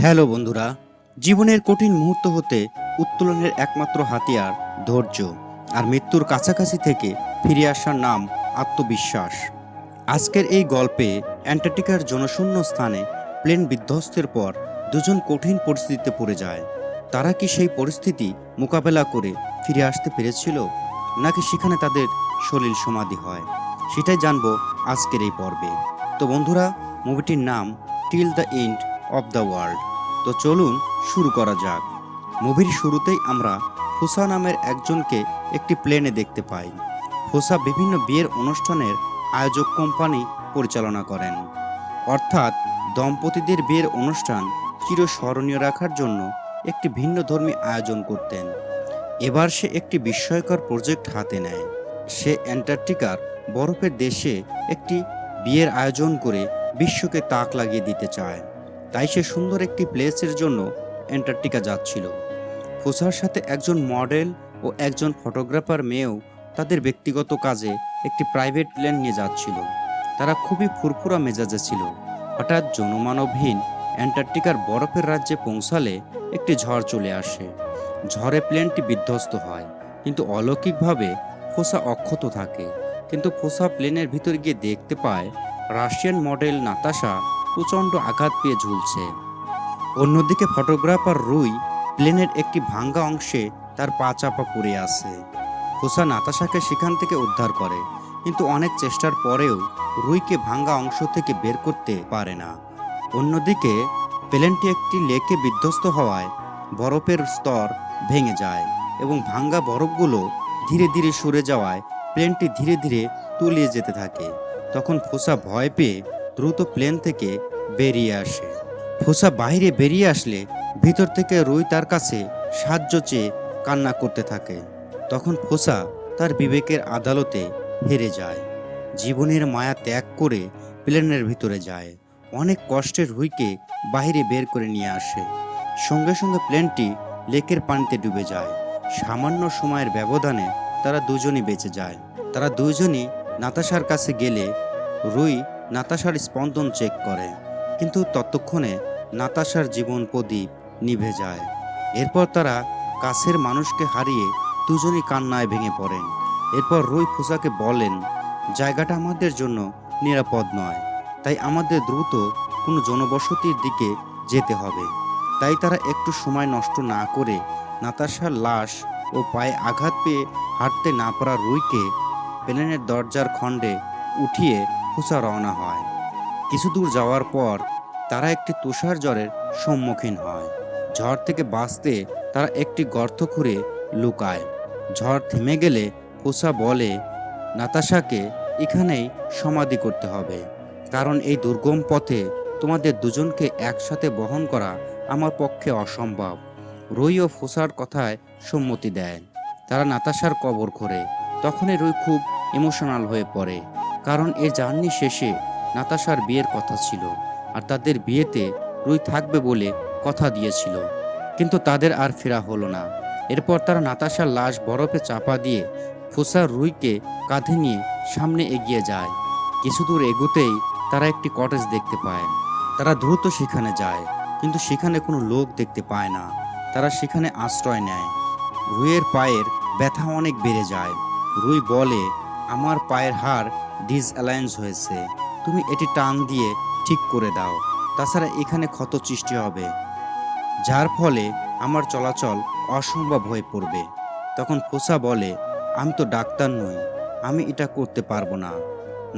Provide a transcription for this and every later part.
Hello বন্ধুরা, জীবনের কঠিন মুহূর্ত হতে উত্তোলনের একমাত্র হাতিয়ার ধৈর্য, আর মৃত্যুর কাছাকাছি থেকে ফিরে আসার নাম আত্মবিশ্বাস। আজকের এই গল্পে অ্যান্টার্কটিকার জনশূন্য স্থানে প্লেন বিধ্বস্তের পর দুজন কঠিন পরিস্থিতিতে পড়ে যায়। তারা কি সেই পরিস্থিতি মোকাবেলা করে ফিরে আসতে পেরেছিল, নাকি সেখানে তাদের সলিল সমাধি হয়? সেটাই জানবো আজকের এই পর্বে। তো বন্ধুরা, মুভিটির নাম till the end of the world. তো চলুন শুরু করা যাক। মুভির শুরুতেই আমরা ফুসা নামের একজনকে একটি প্লেনে দেখতে পাই। ফুসা বিভিন্ন বিয়ের অনুষ্ঠানের আয়োজক কোম্পানি পরিচালনা করেন, অর্থাৎ দম্পতিদের বিয়ের অনুষ্ঠান চিরস্মরণীয় রাখার জন্য একটি ভিন্ন ধর্মী আয়োজন করতেন। এবার সে একটি বিস্ময়কর প্রজেক্ট হাতে নেয়। সে অ্যান্টার্কটিকার বরফের দেশে একটি বিয়ের আয়োজন করে বিশ্বকে তাক লাগিয়ে দিতে চায়। তাই সে সুন্দর একটি প্লেসের জন্য অ্যান্টার্কটিকা যাচ্ছিল। ফুসার সাথে একজন মডেল ও একজন ফটোগ্রাফার মেয়েও তাদের ব্যক্তিগত কাজে একটি প্রাইভেট প্লেন নিয়ে যাচ্ছিল। তারা খুবই ফুরফুরা মেজাজে ছিল। হঠাৎ জনমানবহীন অ্যান্টার্কটিকার বরফের রাজ্যে পৌঁছালে একটি ঝড় চলে আসে। ঝড়ে প্লেনটি বিধ্বস্ত হয়, কিন্তু অলৌকিকভাবে ফোসা অক্ষত থাকে। কিন্তু ফোসা প্লেনের ভিতর গিয়ে দেখতে পায় রাশিয়ান মডেল নাতাশা প্রচণ্ড আঘাত পেয়ে ঝুলছে। অন্যদিকে ফটোগ্রাফার রুই প্লেনের একটি ভাঙ্গা অংশে তার পা চাপা পড়ে আছে। ফোসা নাতাশাকে সেখান থেকে উদ্ধার করে, কিন্তু অনেক চেষ্টার পরেও রুইকে ভাঙ্গা অংশ থেকে বের করতে পারে না। অন্যদিকে প্লেনটি একটি লেকে বিধ্বস্ত হওয়ায় বরফের স্তর ভেঙে যায় এবং ভাঙ্গা বরফগুলো ধীরে ধীরে সরে যাওয়ায় প্লেনটি ধীরে ধীরে তলিয়ে যেতে থাকে। তখন ফোসা ভয় পেয়ে দ্রুত প্লেন থেকে বেরিয়ে আসে। ফোসা বাইরে বেরিয়ে আসলে ভিতর থেকে রুই তার কাছে সাহায্য চেয়ে কান্না করতে থাকে। তখন ফোসা তার বিবেকের আদালতে হেরে যায়। জীবনের মায়া ত্যাগ করে প্লেনের ভিতরে যায়। অনেক কষ্টে রুইকে বাইরে বের করে নিয়ে আসে। সঙ্গে সঙ্গে প্লেনটি লেকের পানিতে ডুবে যায়। সামান্য সময়ের ব্যবধানে তারা দুজনই বেঁচে যায়। তারা দুজনই নাতাশার কাছে গেলে রুই নাতাশার স্পন্দন চেক করে, কিন্তু ততক্ষণে নাতাশার জীবন প্রদীপ নিভে যায়। এরপর তারা কাছের মানুষকে হারিয়ে দুজনই কান্নায় ভেঙে পড়েন। এরপর রুই ফুসাকে বলেন, জায়গাটা আমাদের জন্য নিরাপদ নয়, তাই আমাদের দ্রুত কোনো জনবসতির দিকে যেতে হবে। তাই তারা একটু সময় নষ্ট না করে নাতাশার লাশ ও পায়ে আঘাত পেয়ে হাঁটতে না পারা রুইকে প্লেনের দরজার খণ্ডে উঠিয়ে ফুসা রওনা হয়। কিছু দূর যাওয়ার পর তারা একটি তুষার ঝড়ের সম্মুখীন হয়। ঝড় থেকে বাঁচতে তারা একটি গর্ত খুঁড়ে লুকায়। ঝড় থেমে গেলে ফুসা বলে, নাতাশাকে এখানেই সমাধি করতে হবে, কারণ এই দুর্গম পথে তোমাদের দুজনকে একসাথে বহন করা আমার পক্ষে অসম্ভব। রুই ও ফুসার কথায় সম্মতি দেয়। তারা নাতাশার কবর খোঁড়ে। তখনই রুই খুব ইমোশনাল হয়ে পড়ে, কারণ এই জার্নি শেষে নাতাশার বিয়ের কথা ছিল, আর তাদের বিয়েতে রুই থাকবে বলে কথা দিয়েছিল। কিন্তু তাদের আর ফেরা হলো না। এরপর তারা নাতাশার লাশ বরফে চাপা দিয়ে ফুসা রুইকে কাঁধে নিয়ে সামনে এগিয়ে যায়। কিছু দূর এগোতেই তারা একটি কটেজ দেখতে পায়। তারা দ্রুত সেখানে যায়, কিন্তু সেখানে কোনো লোক দেখতে পায় না। তারা সেখানে আশ্রয় নেয়। রুইয়ের পায়ের ব্যথা অনেক বেড়ে যায়। রুই বলে, আমার পায়ের হাড় ডিসঅ্যালায়েন্স হয়েছে, তুমি এটি টান দিয়ে ঠিক করে দাও, তাছাড়া এখানে ক্ষত সৃষ্টি হবে, যার ফলে আমার চলাচল অসম্ভব হয়ে পড়বে। তখন ফোসা বলে, আমি তো ডাক্তার নই, আমি এটা করতে পারবো না।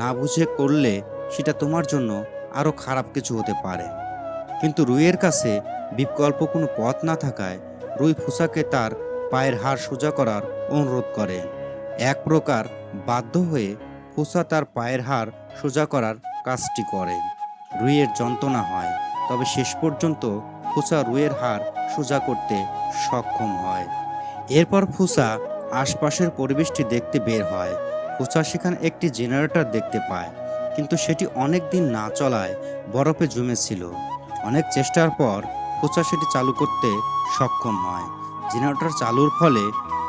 না বুঝে করলে সেটা তোমার জন্য আরও খারাপ কিছু হতে পারে। কিন্তু রুইয়ের কাছে বিকল্প কোনো পথ না থাকায় রুই ফুসাকে তার পায়ের হাড় সোজা করার অনুরোধ করে। এক প্রকার বাধ্য হয়ে ফুসা তার পায়ের হাড় সোজা করার কাজটি করে। রুইয়ের যন্ত্রণা হয়, তবে শেষ পর্যন্ত ফুসা রুইয়ের হাড় সোজা করতে সক্ষম হয়। এরপর ফুসা আশপাশের পরিবেশটি দেখতে বের হয়। ফুসা সেখানে একটি জেনারেটর দেখতে পায়, কিন্তু সেটি অনেক দিন না চলায় বরফে জমেছিল। অনেক চেষ্টার পর ফুসা সেটি চালু করতে সক্ষম হয়। জেনারেটর চালুর ফলে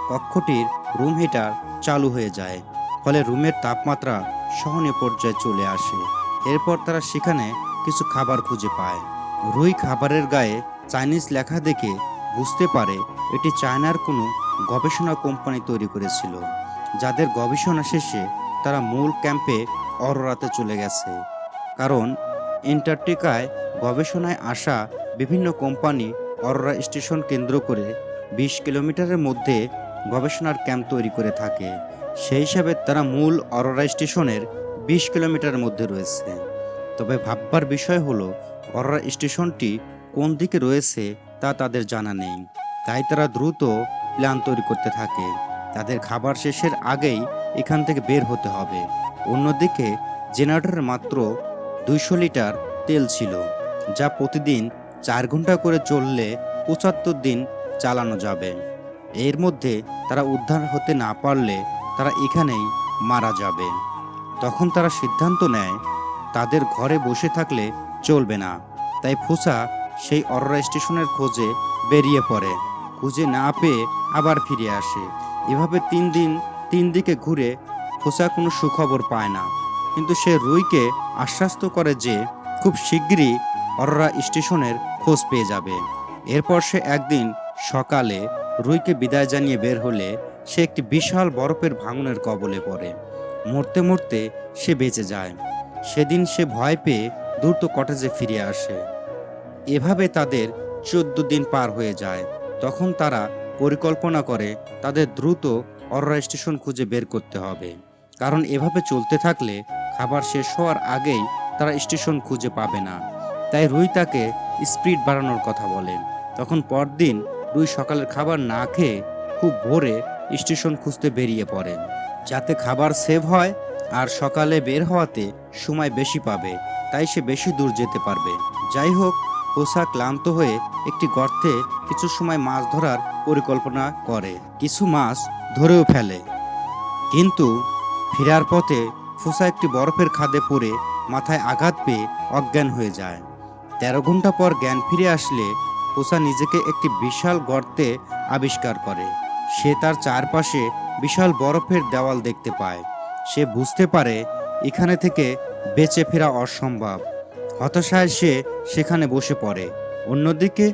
কক্ষটির রুম হিটার চালু হয়ে যায়, ফলে রুমের তাপমাত্রা সহনীয় পর্যায়ে চলে আসে। এরপর তারা সেখানে কিছু খাবার খুঁজে পায়। রুই খাবারের গায়ে চাইনিজ লেখা দেখে বুঝতে পারে এটি চায়নার কোনো গবেষণা কোম্পানি তৈরি করেছিল, যাদের গবেষণা শেষে তারা মূল ক্যাম্পে অরোরাতে চলে গেছে। কারণ অ্যান্টার্কটিকায় গবেষণায় আসা বিভিন্ন কোম্পানি অরোরা স্টেশন কেন্দ্র করে 20 কিলোমিটারের মধ্যে গবেষণার ক্যাম্প তৈরি করে থাকে। সেই হিসাবে তারা মূল অরোরা স্টেশনের 20 কিলোমিটারের মধ্যে রয়েছে। তবে ভাববার বিষয় হলো অরোরা স্টেশনটি কোন দিকে রয়েছে তা তাদের জানা নেই। তাই তারা দ্রুত প্ল্যান তৈরি করতে থাকে। তাদের খাবার শেষের আগেই এখান থেকে বের হতে হবে। অন্যদিকে জেনারেটরে মাত্র 200 লিটার তেল ছিল, যা প্রতিদিন 4 ঘন্টা করে চললে 75 দিন চালানো যাবে। এর মধ্যে তারা উদ্ধার হতে না পারলে তারা এখানেই মারা যাবে। তখন তারা সিদ্ধান্ত নেয় তাদের ঘরে বসে থাকলে চলবে না। তাই ফুসা সেই অরোরা স্টেশনের খোঁজে বেরিয়ে পড়ে। খুঁজে না পেয়ে আবার ফিরে আসে। এভাবে 3 দিন 3 দিকে ঘুরে ফুসা কোনো সুখবর পায় না, কিন্তু সে রুইকে আশ্বস্ত করে যে খুব শিগগিরই অরোরা স্টেশনের খোঁজ পেয়ে যাবে। এরপর সে একদিন সকালে রুইকে বিদায় জানিয়ে বের হলে সে একটি বিশাল বরফের ভাঙনের কবলে পড়ে। মরতে মরতে সে বেঁচে যায়। সেদিন সে ভয় পেয়ে দ্রুত কটেজে ফিরে আসে। এভাবে তাদের 14 দিন পার হয়ে যায়। তখন তারা পরিকল্পনা করে তাদের দ্রুত অরোরা স্টেশন খুঁজে বের করতে হবে, কারণ এভাবে চলতে থাকলে খাবার শেষ হওয়ার আগেই তারা স্টেশন খুঁজে পাবে না। তাই রুই তাকে স্পিড বাড়ানোর কথা বলে। তখন পরদিন রুই সকালের খাবার না খেয়ে খুব ভোরে স্টেশন খুঁজতে বেরিয়ে পড়ে, যাতে খাবার সেভ হয় আর সকালে বের হওয়াতে সময় বেশি পাবে। তাই সে বেশি দূর যেতে পারবে। যাই হোক, ফুসা ক্লান্ত হয়ে একটি গর্তে কিছু সময় মাছ ধরার পরিকল্পনা করে। কিছু মাছ ধরেও ফেলে, কিন্তু ফেরার পথে ফুসা একটি বরফের খাদে পড়ে মাথায় আঘাত পেয়ে অজ্ঞান হয়ে যায়। 13 ঘন্টা পর জ্ঞান ফিরে আসলে ফুসা নিজেকে একটি বিশাল গর্তে আবিষ্কার করে। সে তার চারপাশে বিশাল বরফের দেওয়াল দেখতে পায়। সে বুঝতে পারে এখানে থেকে বেঁচে ফেরা অসম্ভব। হতাশায় সে সেখানে বসে পড়ে। অন্যদিকে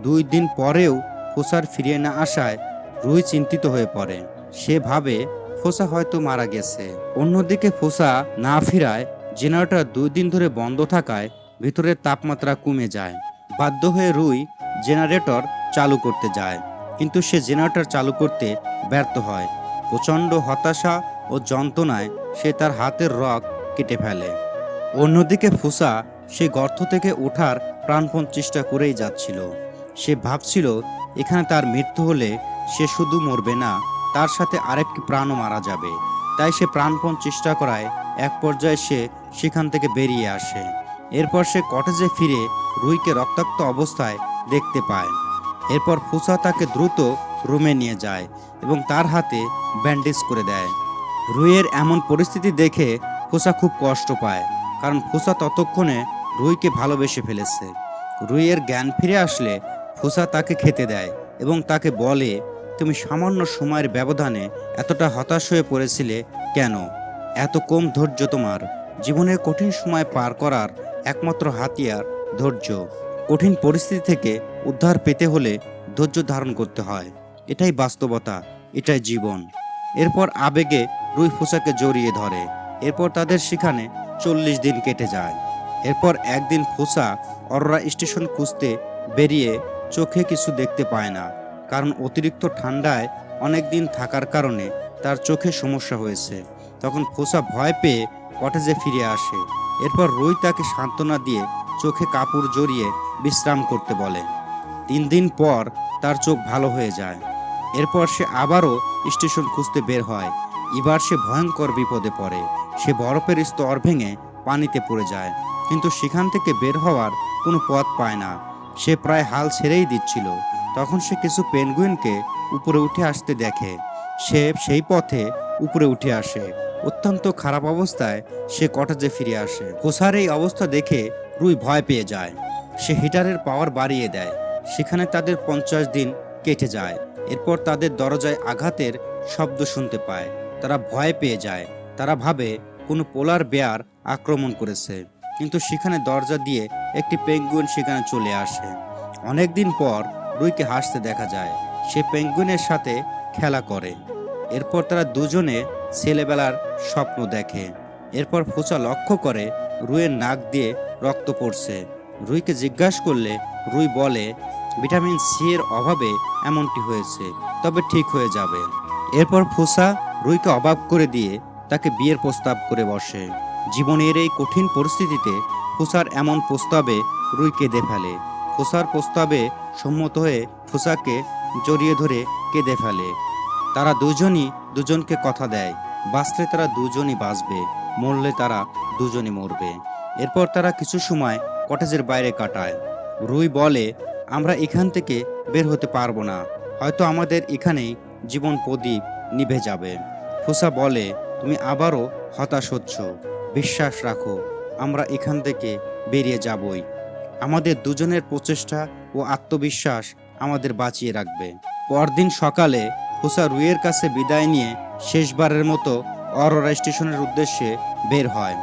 2 দিন পরেও ফুসার ফিরে না আসায় রুই চিন্তিত হয়ে পড়ে। সে ভাবে ফুসা হয়তো মারা গেছে। অন্যদিকে ফুসা না ফিরায় জেনারেটর 2 দিন ধরে বন্ধ থাকায় ভিতরের তাপমাত্রা কমে যায়। বাধ্য হয়ে রুই জেনারেটর চালু করতে যায়, কিন্তু সে জেনারেটর চালু করতে ব্যর্থ হয়। প্রচণ্ড হতাশা ও যন্ত্রণায় সে তার হাতের রগ কেটে ফেলে। অন্যদিকে ফুসা সে গর্ত থেকে ওঠার প্রাণপণ চেষ্টা করেই যাচ্ছিল। সে ভাবছিল এখানে তার মৃত্যু হলে সে শুধু মরবে না, তার সাথে আরেকটি প্রাণও মারা যাবে। তাই সে প্রাণপণ চেষ্টা করায় এক পর্যায়ে সে সেখান থেকে বেরিয়ে আসে। এরপর সে কটেজে ফিরে রুইকে রক্তাক্ত অবস্থায় দেখতে পায়। এরপর ফুসা তাকে দ্রুত রুমে নিয়ে যায় এবং তার হাতে ব্যান্ডেজ করে দেয়। রুইয়ের এমন পরিস্থিতি দেখে ফুসা খুব কষ্ট পায়, কারণ ফুসা ততক্ষণে রুইকে ভালোবেসে ফেলেছে। রুইয়ের জ্ঞান ফিরে আসলে ফুসা তাকে খেতে দেয় এবং তাকে বলে, তুমি সামান্য সময়ের ব্যবধানে এতটা হতাশ হয়ে পড়েছিলে কেন? এত কম ধৈর্য তোমার। জীবনের কঠিন সময় পার করার একমাত্র হাতিয়ার ধৈর্য। কঠিন পরিস্থিতি থেকে উদ্ধার পেতে হলে ধৈর্য ধারণ করতে হয়। এটাই বাস্তবতা, এটাই জীবন। এরপর আবেগে রুই ফুসাকে জড়িয়ে ধরে। এরপর তাদের সেখানে 40 দিন কেটে যায়। এরপর একদিন ফুসা অরোরা স্টেশন খুঁজতে বেরিয়ে চোখে কিছু দেখতে পায় না, কারণ অতিরিক্ত ঠান্ডায় অনেক দিন থাকার কারণে তার চোখে সমস্যা হয়েছে। তখন ফুসা ভয় পেয়ে কটেজে ফিরে আসে। এরপর রুই তাকে সান্ত্বনা দিয়ে চোখে কাপড় জড়িয়ে বিশ্রাম করতে বলে। 3 দিন পর তার চোখ ভালো হয়ে যায়। এরপর সে আবারও স্টেশন খুঁজতে বের হয়। এবার সে ভয়ঙ্কর বিপদে পড়ে। সে বরফের স্তর ভেঙে পানিতে পড়ে যায়, কিন্তু সেখান থেকে বের হওয়ার কোনো পথ পায় না। সে প্রায় হাল ছেড়েই দিচ্ছিল। তখন সে কিছু পেঙ্গুইনকে উপরে উঠে আসতে দেখে। সে সেই পথে উপরে উঠে আসে। অত্যন্ত খারাপ অবস্থায় সে কটেজে ফিরে আসে। কোসার এই অবস্থা দেখে রুই ভয় পেয়ে যায়। সে হিটারের পাওয়ার বাড়িয়ে দেয়। সেখানে তাদের 50 দিন কেটে যায়। এরপর তাদের দরজায় আঘাতের শব্দ শুনতে পায়। তারা ভয় পেয়ে যায়। তারা ভাবে কোনো পোলার বেয়ার আক্রমণ করেছে। কিন্তু সেখানে দরজা দিয়ে একটি পেঙ্গুইন সেখানে চলে আসে। অনেকদিন পর রুইকে হাসতে দেখা যায়। সে পেঙ্গুইনের সাথে খেলা করে। এরপর তারা দুজনে ছেলেবেলার স্বপ্ন দেখে। এরপর ফুচা লক্ষ্য করে রুইয়ের নাক দিয়ে রক্ত পড়ছে। রুইকে জিজ্ঞাসা করলে রুই বলে, ভিটামিন সি এর অভাবে এমনটি হয়েছে, তবে ঠিক হয়ে যাবে। এরপর ফুসা রুইকে অবাক করে দিয়ে তাকে বিয়ের প্রস্তাব করে বসে। জীবনের এই কঠিন পরিস্থিতিতে ফুসার এমন প্রস্তাবে রুই কেঁদে ফেলে। ফুসার প্রস্তাবে সম্মত হয়ে ফুসাকে জড়িয়ে ধরে কেঁদে ফেলে। তারা দুজনই দুজনকে কথা দেয়, বাঁচলে তারা দুজনই বাঁচবে, মরলে তারা দুজনই মরবে। এরপর তারা কিছু সময় কটেজের বাইরে কাটায়। রুই বলে, আমরা এখান থেকে বের হতে পারবো না, হয়তো আমাদের এখানেই জীবন প্রদীপ নিভে যাবে। ফুসা বলে, তুমি আবারও হতাশ হচ্ছ, বিশ্বাস রাখো, আমরা এখান থেকে বেরিয়ে যাবই। আমাদের দুজনের প্রচেষ্টা ও আত্মবিশ্বাস আমাদের বাঁচিয়ে রাখবে। পরদিন সকালে ফুসা রুইয়ের কাছে বিদায় নিয়ে শেষবারের মতো অরোরা স্টেশনের উদ্দেশ্যে বের হয়।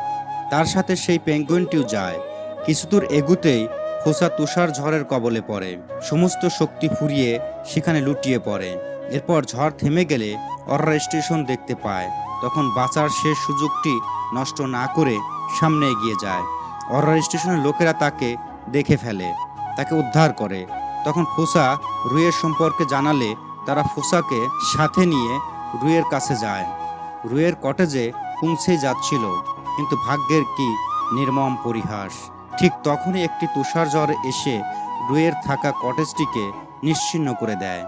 তার সাথে সেই পেঙ্গুইনটিও যায়। কিছুদূর এগুতেই ফুসা তুষার ঝড়ের কবলে পড়ে। সমস্ত শক্তি ফুরিয়ে সেখানে লুটিয়ে পড়ে। এরপর ঝড় থেমে গেলে অরোরা স্টেশন দেখতে পায়। তখন বাঁচার শেষ সুযোগটি নষ্ট না করে সামনে এগিয়ে যায়। অরোরা স্টেশনের লোকেরা তাকে দেখে ফেলে, তাকে উদ্ধার করে। তখন ফুসা রুইয়ের সম্পর্কে জানালে তারা ফুসাকে সাথে নিয়ে রুইয়ের কাছে যায়। রুইয়ের কটেজে পৌঁছে যাচ্ছিল, কিন্তু ভাগ্যের কি নির্মম পরিহাস! ঠিক তখনই একটি তুষার ঝড় এসে রুইয়ের থাকা কটেজটিকে নিশ্চিহ্ন করে দেয়।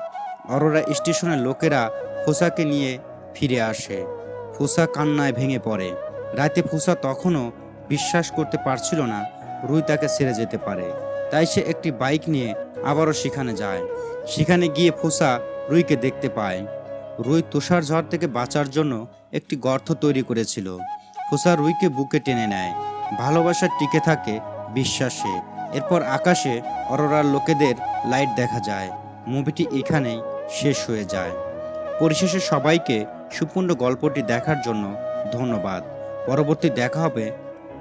অরোরা স্টেশনের লোকেরা ফুসাকে নিয়ে ফিরে আসে। ফুসা কান্নায় ভেঙে পড়ে। রাতে ফুসা তখনও বিশ্বাস করতে পারছিল না রুই তাকে ছেড়ে যেতে পারে। তাই সে একটি বাইক নিয়ে আবারও সেখানে যায়। সেখানে গিয়ে ফুসা রুইকে দেখতে পায়। রুই তুষার ঝড় থেকে বাঁচার জন্য একটি গর্ত তৈরি করেছিল। ফুসা রুইকে বুকে টেনে নেয়। ভালোবাসা টিকে থাকে বিশ্বাসে। এরপর আকাশে অরোরার লোকেদের লাইট দেখা যায়। মুভিটি এখানেই শেষ হয়ে যায়। পরিশেষে সবাইকে সম্পূর্ণ গল্পটি দেখার জন্য ধন্যবাদ। পরবর্তী দেখা হবে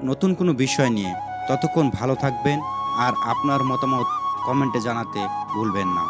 নতুন কোনো বিষয় নিয়ে। ততক্ষণ ভালো থাকবেন আর আপনার মতামত কমেন্টে জানাতে ভুলবেন না।